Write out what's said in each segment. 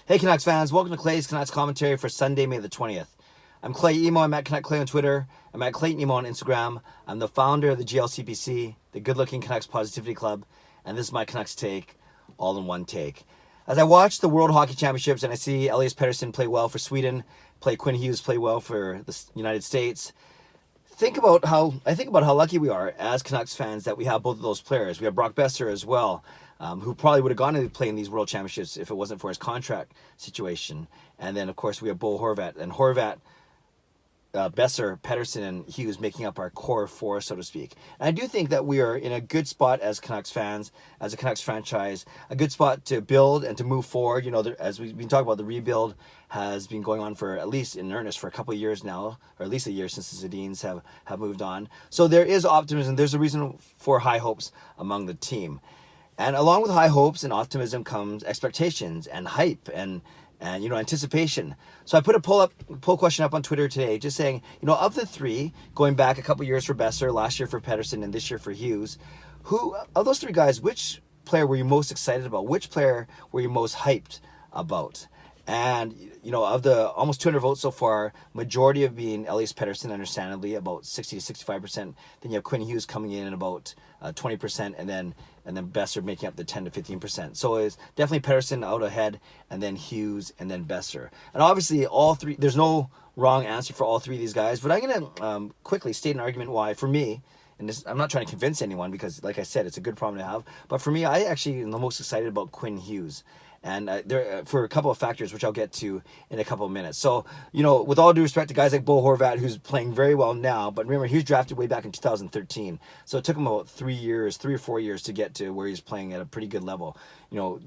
Hey Canucks fans, welcome to Clay's Canucks commentary for Sunday, May the 20th. I'm Clay Emo, I'm at Canuck Clay on Twitter, I'm at Clayton Emo on Instagram, I'm the founder of the GLCPC, the Good Looking Canucks Positivity Club, and this is my Canucks take, all in one take. As I watch the World Hockey Championships and I see Elias Pettersson play well for Sweden, play Quinn Hughes play well for the United States, I think about how lucky we are as Canucks fans that we have both of those players. We have Brock Boeser as well, who probably would have gone to play in these World Championships if it wasn't for his contract situation. And then, of course, we have Bo Horvat. And Horvat, Boeser, Pettersson, and Hughes making up our core four, so to speak. And I do think that we are in a good spot as Canucks fans, as a Canucks franchise, a good spot to build and to move forward. You know, as we've been talking about, the rebuild has been going on for at least in earnest for a couple of years now, or at least a year since the Sedins have moved on. So there is optimism. There's a reason for high hopes among the team. And along with high hopes and optimism comes expectations and hype and anticipation. So I put a poll question up on Twitter today, just saying, of the three, going back a couple years for Boeser, last year for Pettersson, and this year for Hughes, who of those three guys, which player were you most excited about? Which player were you most hyped about? And, of the almost 200 votes so far, majority of being Elias Pettersson, understandably, about 60 to 65%. Then you have Quinn Hughes coming in at about 20%, and then Boeser making up the 10 to 15%. So it's definitely Pettersson out ahead, and then Hughes, and then Boeser. And obviously, all three, there's no wrong answer for all three of these guys, but I'm going to quickly state an argument why, for me, and this, I'm not trying to convince anyone because, like I said, it's a good problem to have. But for me, I actually am the most excited about Quinn Hughes. And there for a couple of factors, which I'll get to in a couple of minutes. So, with all due respect to guys like Bo Horvat, who's playing very well now, but remember, he was drafted way back in 2013. So it took him about 3 or 4 years to get to where he's playing at a pretty good level.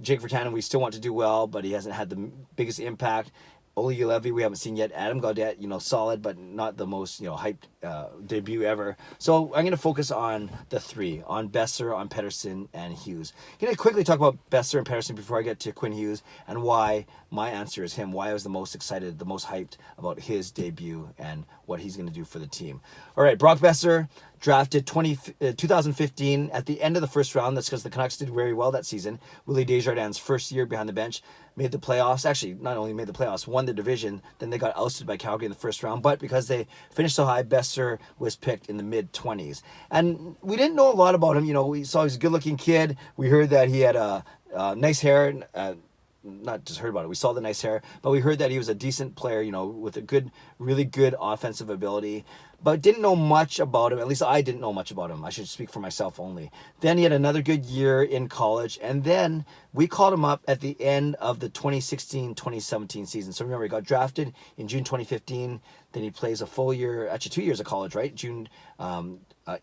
Jake Virtanen, we still want to do well, but he hasn't had the biggest impact. Oli Ulevi, we haven't seen yet. Adam Gaudette, solid, but not the most, hyped debut ever. So I'm going to focus on the three, on Boeser, on Pettersson, and Hughes. I'm going to quickly talk about Boeser and Pettersson before I get to Quinn Hughes and why my answer is him, why I was the most excited, the most hyped about his debut and what he's going to do for the team. All right, Brock Boeser, drafted 2015 at the end of the first round. That's because the Canucks did very well that season. Willie Desjardins' first year behind the bench, made the playoffs. Actually, not only made the playoffs, won the division. Then they got ousted by Calgary in the first round. But because they finished so high, Boeser was picked in the mid-20s. And we didn't know a lot about him. We saw he was a good-looking kid. We heard that he had nice hair. Not just heard about it. We saw the nice hair, but we heard that he was a decent player, with a really good offensive ability, but didn't know much about him. At least I didn't know much about him. I should speak for myself only. Then he had another good year in college, and then we called him up at the end of the 2016-2017 season. So remember, he got drafted in June 2015. Then he plays a full year, actually 2 years of college, right? June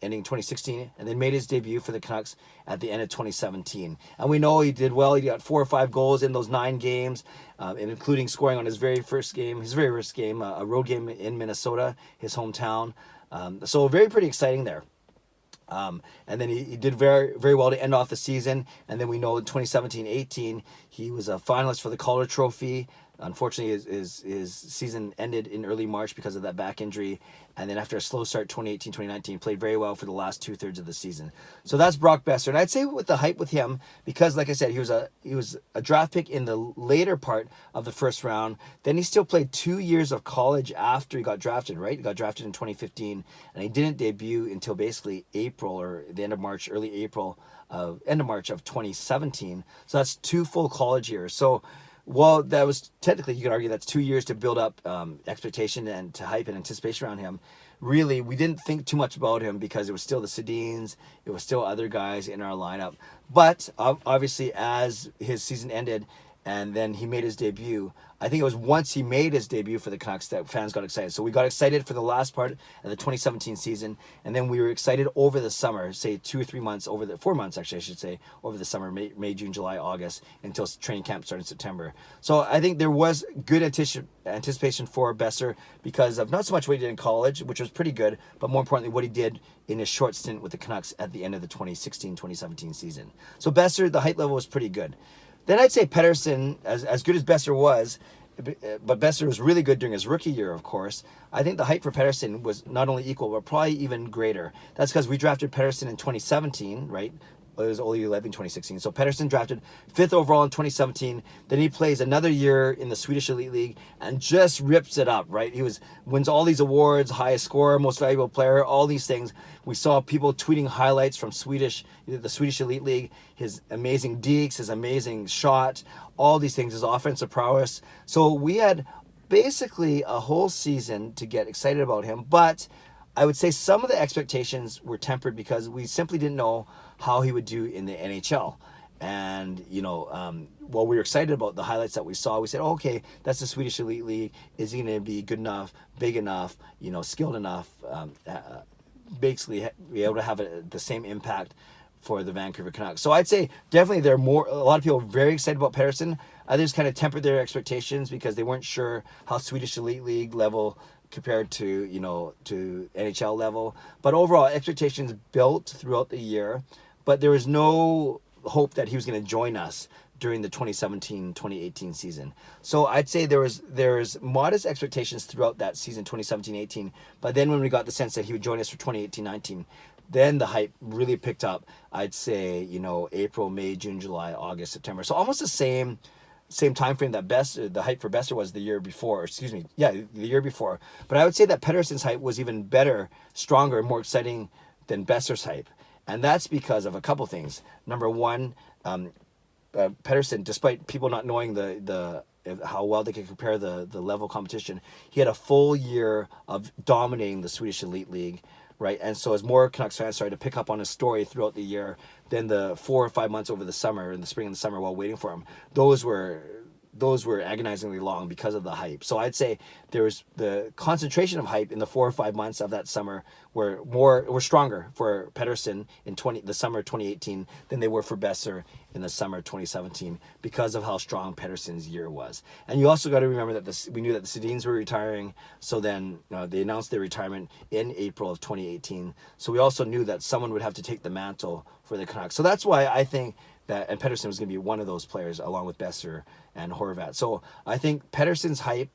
ending 2016, and then made his debut for the Canucks at the end of 2017. And we know he did well. He got 4 or 5 goals in those 9 games, and including scoring on his very first game, a road game in Minnesota, his hometown. So pretty exciting there. And then he did very, very well to end off the season. And then we know in 2017-18, he was a finalist for the Calder Trophy. Unfortunately, his season ended in early March because of that back injury. And then after a slow start, 2018-2019, played very well for the last 2/3 of the season. So that's Brock Boeser. And I'd say with the hype with him, because like I said, he was a draft pick in the later part of the first round. Then he still played 2 years of college after he got drafted, right? He got drafted in 2015, and he didn't debut until basically April or the end of March, end of March of 2017. So that's 2 full college years. So well, that was technically, you could argue that's 2 years to build up expectation and to hype and anticipation around him. Really, we didn't think too much about him because it was still the Sedins, it was still other guys in our lineup. But obviously, as his season ended and then he made his debut, I think it was once he made his debut for the Canucks that fans got excited. So we got excited for the last part of the 2017 season, and then we were excited over the summer, say 2 or 3 months, 4 months actually, I should say, over the summer, May, June, July, August, until training camp started in September. So I think there was good anticipation for Boeser because of not so much what he did in college, which was pretty good, but more importantly, what he did in his short stint with the Canucks at the end of the 2016-2017 season. So Boeser, the height level was pretty good. Then I'd say Pettersson, as good as Boeser was, but Boeser was really good during his rookie year, of course. I think the hype for Pettersson was not only equal, but probably even greater. That's because we drafted Pettersson in 2017, right? was Olli Juolevi in 2016. So Pettersson drafted 5th overall in 2017. Then he plays another year in the Swedish Elite League and just rips it up, right? He wins all these awards, highest scorer, most valuable player, all these things. We saw people tweeting highlights from the Swedish Elite League, his amazing dekes, his amazing shot, all these things, his offensive prowess. So we had basically a whole season to get excited about him, but I would say some of the expectations were tempered because we simply didn't know how he would do in the NHL. And, while we were excited about the highlights that we saw, we said, oh, okay, that's the Swedish Elite League. Is he going to be good enough, big enough, skilled enough, basically be able to have the same impact for the Vancouver Canucks? So I'd say definitely a lot of people are very excited about Pettersson. Others kind of tempered their expectations because they weren't sure how Swedish Elite League level compared to to NHL level. But overall, expectations built throughout the year, but there was no hope that he was going to join us during the 2017-2018 season. So I'd say there was modest expectations throughout that season, 2017-18, but then when we got the sense that he would join us for 2018-19, then the hype really picked up. I'd say, April, May, June, July, August, September. So almost the same time frame that the hype for Boeser was the year before. The year before. But I would say that Pettersson's hype was even better, stronger, more exciting than Boeser's hype. And that's because of a couple things. Number one, Pettersson, despite people not knowing how well they could compare the level of competition, he had a full year of dominating the Swedish Elite League, right? And so as more Canucks fans started to pick up on his story throughout the year, then the 4 or 5 months over the summer, in the spring and the summer while waiting for him, those were agonizingly long because of the hype. So I'd say there was the concentration of hype in the 4 or 5 months of that summer were stronger for Pettersson in the summer of 2018 than they were for Boeser in the summer of 2017 because of how strong Pettersson's year was. And you also got to remember that we knew that the Sedins were retiring, so then they announced their retirement in April of 2018. So we also knew that someone would have to take the mantle for the Canucks. So that's why I think and Pettersson was going to be one of those players along with Boeser and Horvat. So I think Pettersson's hype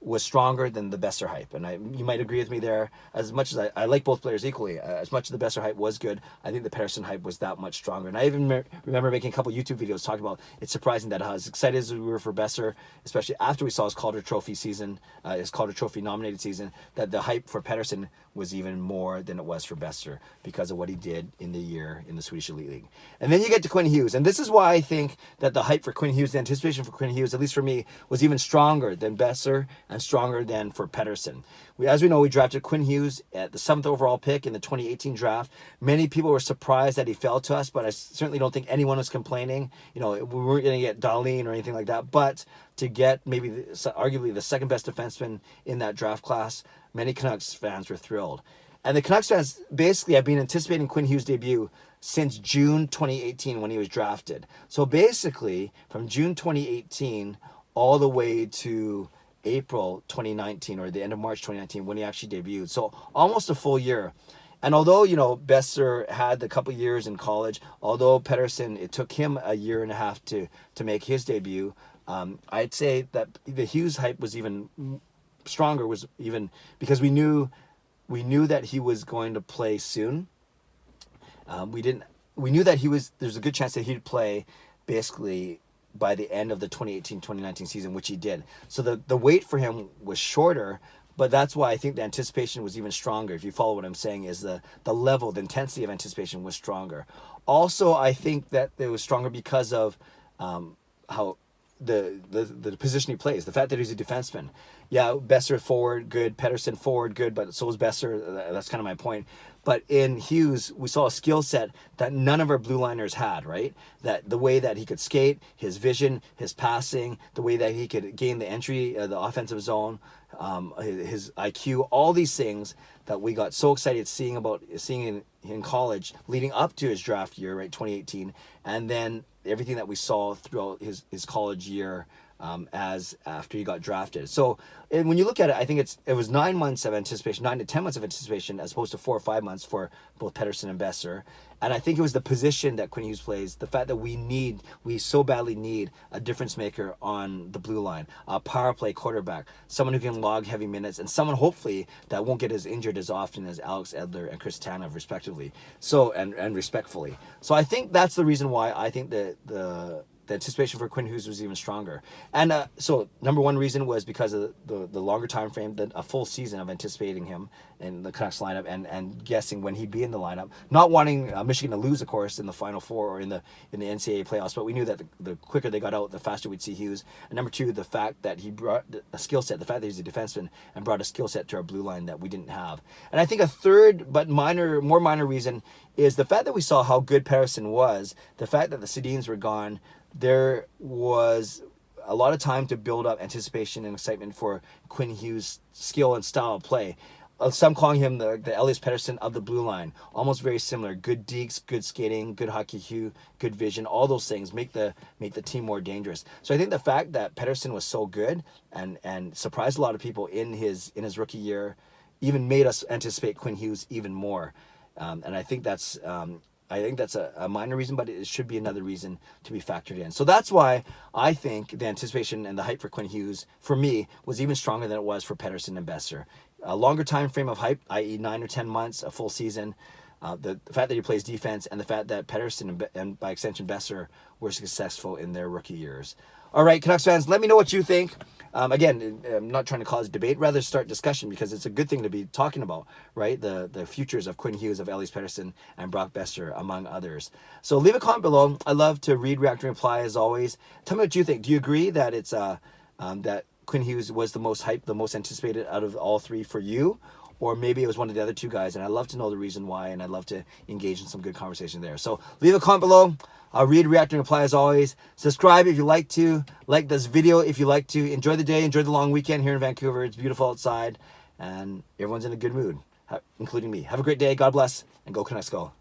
was stronger than the Boeser hype. And you might agree with me there. As much as I like both players equally, as much as the Boeser hype was good, I think the Pettersson hype was that much stronger. And I even remember making a couple YouTube videos talking about it's surprising that as excited as we were for Boeser, especially after we saw his Calder Trophy season, his Calder Trophy nominated season, that the hype for Pettersson was even more than it was for Boeser because of what he did in the year in the Swedish Elite League. And then you get to Quinn Hughes. And this is why I think that the hype for Quinn Hughes, the anticipation for Quinn Hughes, at least for me, was even stronger than Boeser and stronger than for Pettersson. As we know, we drafted Quinn Hughes at the 7th overall pick in the 2018 draft. Many people were surprised that he fell to us, but I certainly don't think anyone was complaining. We weren't going to get Dahlin or anything like that, but to get maybe arguably the second best defenseman in that draft class, many Canucks fans were thrilled. And the Canucks fans basically have been anticipating Quinn Hughes' debut since June 2018 when he was drafted. So basically, from June 2018 all the way to April 2019 or the end of March 2019 when he actually debuted. So almost a full year. And although, Boeser had a couple years in college, although Pettersson, it took him a year and a half to make his debut, I'd say that the Hughes hype was even stronger, because we knew that he was going to play soon. We knew that there's a good chance that he'd play basically by the end of the 2018-2019 season, which he did. So the wait for him was shorter, but that's why I think the anticipation was even stronger. If you follow what I'm saying, is the level, the intensity of anticipation was stronger. Also, I think that it was stronger because of how the position he plays, the fact that he's a defenseman. Yeah, Boeser forward, good. Pettersson forward, good, but so was Boeser. That's kind of my point. But in Hughes, we saw a skill set that none of our blue liners had, right? That the way that he could skate, his vision, his passing, the way that he could gain the entry, the offensive zone, his IQ, all these things that we got so excited seeing in college leading up to his draft year, right, 2018, and then everything that we saw throughout his college year as after he got drafted. So and when you look at it, I think it was 9 months of anticipation, 9 to 10 months of anticipation, as opposed to 4 or 5 months for both Pettersson and Boeser. And I think it was the position that Quinn Hughes plays, the fact that we so badly need a difference maker on the blue line, a power play quarterback, someone who can log heavy minutes, and someone hopefully that won't get as injured as often as Alex Edler and Chris Tanev, respectively. So and respectfully. So I think that's the reason why I think that the anticipation for Quinn Hughes was even stronger. And so number one reason was because of the longer time frame, a full season of anticipating him in the Canucks lineup and guessing when he'd be in the lineup. Not wanting Michigan to lose, of course, in the Final Four or in the NCAA playoffs, but we knew that the quicker they got out, the faster we'd see Hughes. And number two, the fact that he brought a skill set, the fact that he's a defenseman and brought a skill set to our blue line that we didn't have. And I think a third but more minor reason is the fact that we saw how good Pettersson was, the fact that the Sedins were gone. There was a lot of time to build up anticipation and excitement for Quinn Hughes' skill and style of play. Some calling him the Elias Pettersson of the blue line. Almost very similar. Good dekes, good skating, good hockey cue, good vision. All those things make the team more dangerous. So I think the fact that Pettersson was so good and surprised a lot of people in his rookie year even made us anticipate Quinn Hughes even more. And I think that's a minor reason, but it should be another reason to be factored in. So that's why I think the anticipation and the hype for Quinn Hughes, for me, was even stronger than it was for Pettersson and Boeser. A longer time frame of hype, i.e. 9 or 10 months, a full season, the fact that he plays defense, and the fact that Pettersson and by extension Boeser were successful in their rookie years. All right, Canucks fans, let me know what you think. Again, I'm not trying to cause debate, rather start discussion, because it's a good thing to be talking about, right? The futures of Quinn Hughes, of Elias Pettersson, and Brock Boeser, among others. So leave a comment below. I love to read, react, and reply as always. Tell me what you think. Do you agree that it's that Quinn Hughes was the most hyped, the most anticipated out of all three for you? Or maybe it was one of the other two guys, and I'd love to know the reason why, and I'd love to engage in some good conversation there. So leave a comment below. I'll read, react, and reply as always. Subscribe if you like to. Like this video if you like to. Enjoy the day. Enjoy the long weekend here in Vancouver. It's beautiful outside, and everyone's in a good mood, including me. Have a great day. God bless, and go Canucks go.